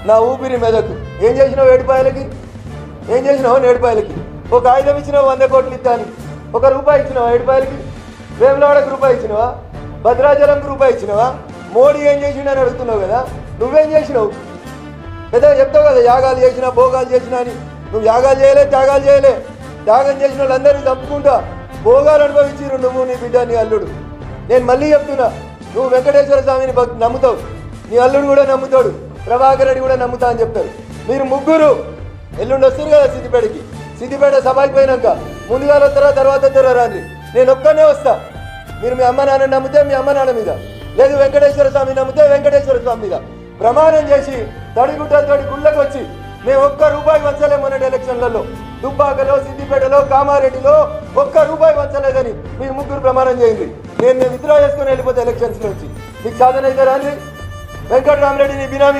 నా ఊపిరి మెదకు ఏం చేసినావు ఏడుపాయలకి ఏం చేసినావు ఏడుపాయలకి ఒక ఆయుధం ఇచ్చినావు 100 కోట్లు ఇస్తాను ఒక రూపాయి ఇచ్చినావా ఏడుపాయలకి వేములవాడకు రూపాయి ఇచ్చినావా భద్రాచలంకు రూపాయి ఇచ్చినావా మోడీ ఏం చేసిండని అడుగుతున్నావు కదా నువ్వేం చేసినావు పెద్దగా చెప్తావు కదా యాగాలు చేసినా భోగాలు చేసినా అని నువ్వు యాగాలు చేయలే త్యాగాలు చేయలే త్యాగం చేసిన వాళ్ళందరినీ తప్పుకుంటా భోగాలు అనుభవించిరు నువ్వు నీ బిడ్డ నీ అల్లుడు నేను మళ్ళీ చెప్తున్నా నువ్వు వెంకటేశ్వర స్వామిని నమ్ముతావు నీ అల్లుడు కూడా నమ్ముతాడు ప్రభాకర్ రెడ్డి కూడా నమ్ముతా అని చెప్తారు మీరు ముగ్గురు ఎల్లుండి వస్తారు కదా సిద్దిపేట సభకి పోయినాక ముందుగా వస్తారా తర్వాత వస్తారా రాండి నేను ఒక్కనే వస్తా మీరు మీ అమ్మ నాన్న నమ్మితే మీ అమ్మ నాన్న మీద లేదు వెంకటేశ్వర స్వామి నమ్మితే వెంకటేశ్వర స్వామి మీద ప్రమాణం చేసి తడిగుడ్డలతోటి గుళ్ళకి వచ్చి మేము ₹1 వంచలే మొన్నటి ఎలక్షన్లలో దుబ్బాకలో సిద్దిపేటలో కామారెడ్డిలో ₹1 వంచలేదని మీరు ముగ్గురు ప్రమాణం చేయండి నేను విత్డ్రా చేసుకుని వెళ్ళిపోతే ఎలక్షన్స్ నుంచి మీకు సాధన అయితే రాండి వెంకటరామరెడ్డిని బినామీ